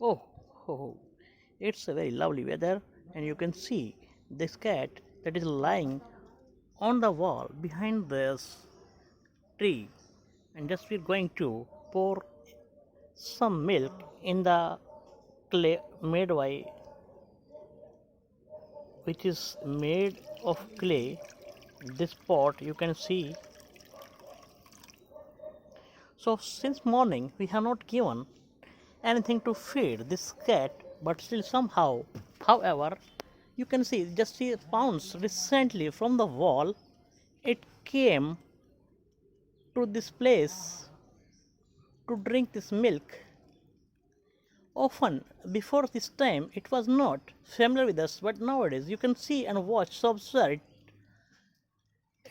Oh, oh, it's a very lovely weather, and you can see this cat that is lying on the wall behind this tree. And just we're going to pour some milk in the clay made by which is made of clay. This pot you can see. So since morning we have not given anything to feed this cat, but still somehow, however, you can see just she pounds recently from the wall. It came to this place to drink this milk. Often before this time it was not familiar with us, but nowadays you can see and watch, so observe it.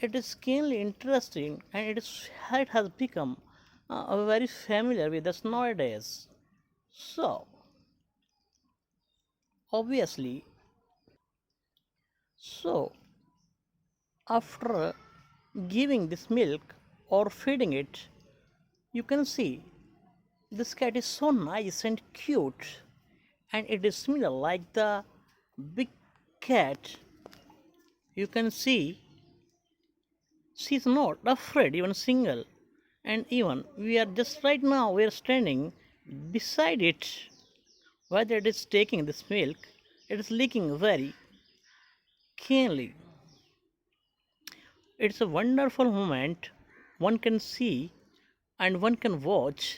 It is keenly interesting, and it has become very familiar with us nowadays. So obviously, so after giving this milk or feeding it, you can see this cat is so nice and cute, and it is similar like the big cat. You can see she's not afraid even single, and even we are just right now we are standing beside it. Whether it is taking this milk, it is licking very keenly. It's a wonderful moment one can see and one can watch.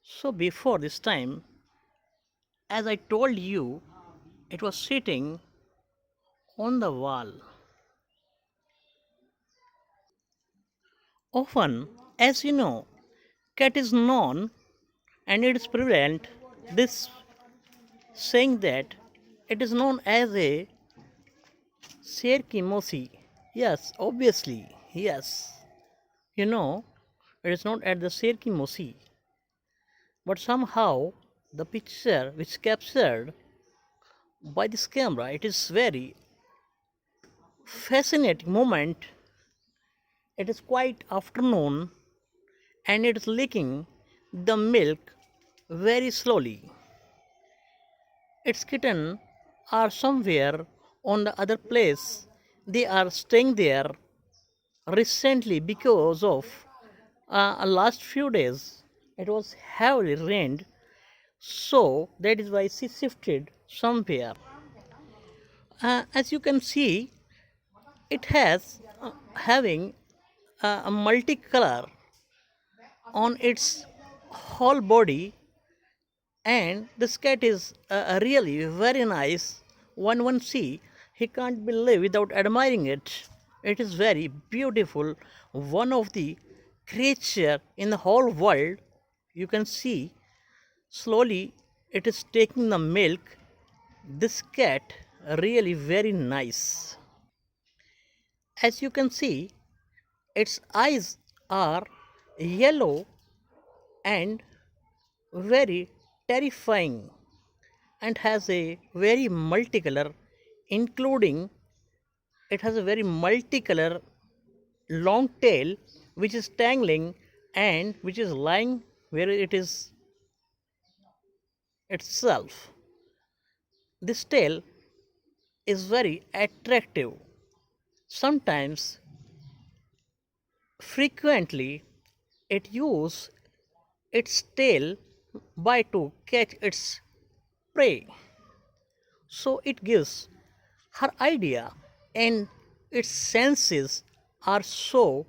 So before this time, as I told you, it was sitting on the wall. Often, as you know, cat is known and it is prevalent this saying that it is known as a Serkimosi. Yes, obviously, yes. You know, it is not at the Serkimosi, but somehow the picture which captured by this camera, it is very fascinating moment. It is quite afternoon, and it is licking the milk very slowly. Its kitten are somewhere on the other place. They are staying there recently because of last few days it was heavily rained, so that is why she shifted somewhere. As you can see, it has having a multicolor on its whole body, and this cat is really very nice. One see, he can't believe without admiring it. It is very beautiful, one of the creature in the whole world. You can see slowly it is taking the milk. This cat really very nice. As you can see, its eyes are yellow and very terrifying, and has a very multicolor, including it has a very multicolor long tail which is tangling and which is lying where it is itself. This tail is very attractive. Sometimes, frequently, it uses its tail by to catch its prey. So it gives her idea, and its senses are so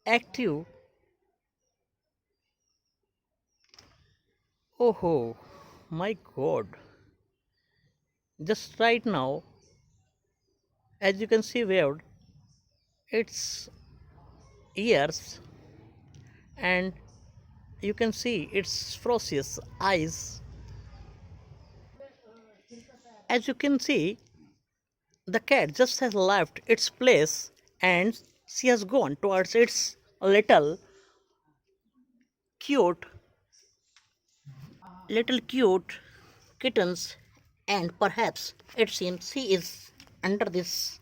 active. Oh, my god. Just right now, as you can see waved its ears, and you can see its ferocious eyes. As you can see, the cat just has left its place, and she has gone towards its little cute cute kittens, and perhaps it seems under this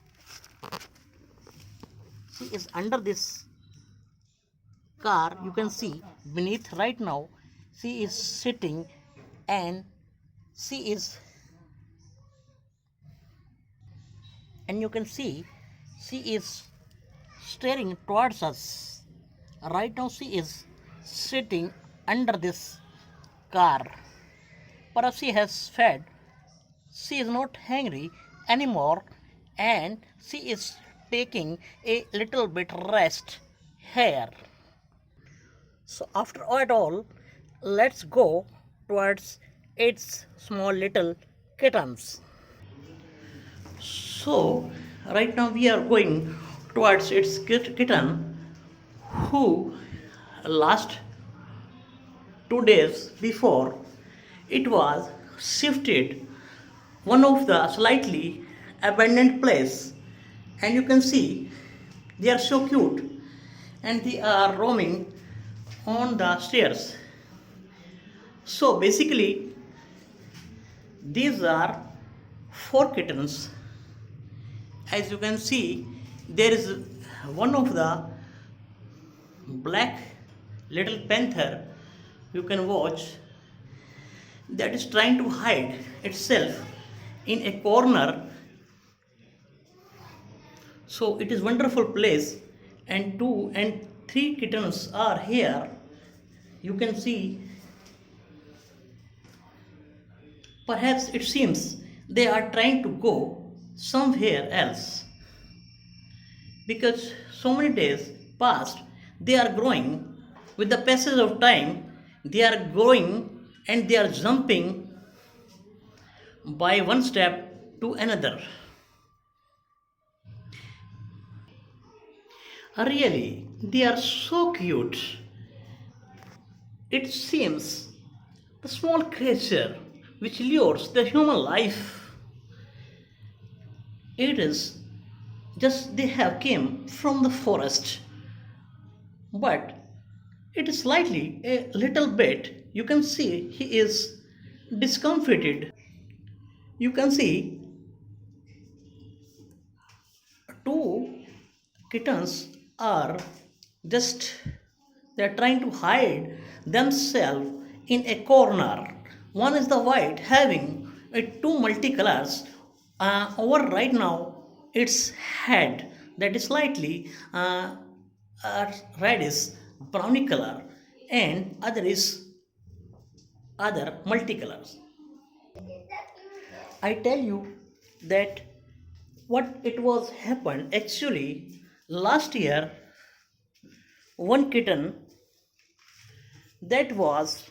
she is under this car. You can see beneath right now she is sitting and she is and you can see she is staring towards us. Right now she is sitting under this car. Perhaps she has fed. She is not hungry anymore and she is taking a little bit rest here. So after all, let's go towards its small little kittens. So right now we are going towards its kitten who last 2 days before it was shifted one of the slightly abandoned place, and you can see they are so cute and they are roaming on the stairs. So basically these are four kittens. As you can see, there is one of the black little panther you can watch that is trying to hide itself in a corner. So it is wonderful place, and two and three kittens are here. You can see, perhaps it seems they are trying to go somewhere else because so many days passed. They are growing with the passage of time. They are growing and they are jumping by one step to another. Really, they are so cute. It seems the small creature which lures the human life. It is just they have came from the forest, but it is slightly a little bit. You can see he is discomfited. You can see two kittens are just they are trying to hide themselves in a corner. One is the white having two multicolors over right now its head that is slightly reddish browny color, and other is other multicolors. I tell you that what it was happened actually last year. One kitten that was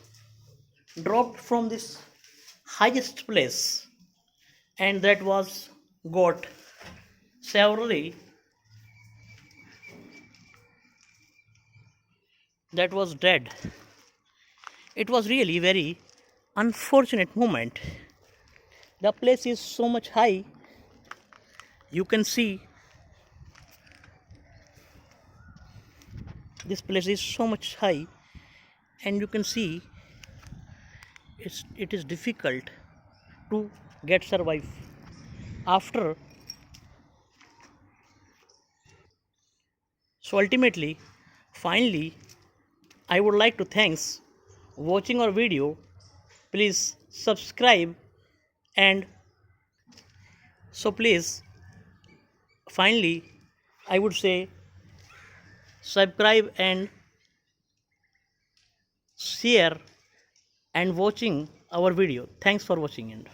dropped from this highest place and that was got severely, that was dead. It was really very unfortunate moment. The place is so much high. You can see this place is so much high, and you can see it is difficult to get survive after. So ultimately, finally, I would like to thanks watching our video. Please subscribe, and so please finally I would say subscribe and share and watching our video. Thanks for watching. And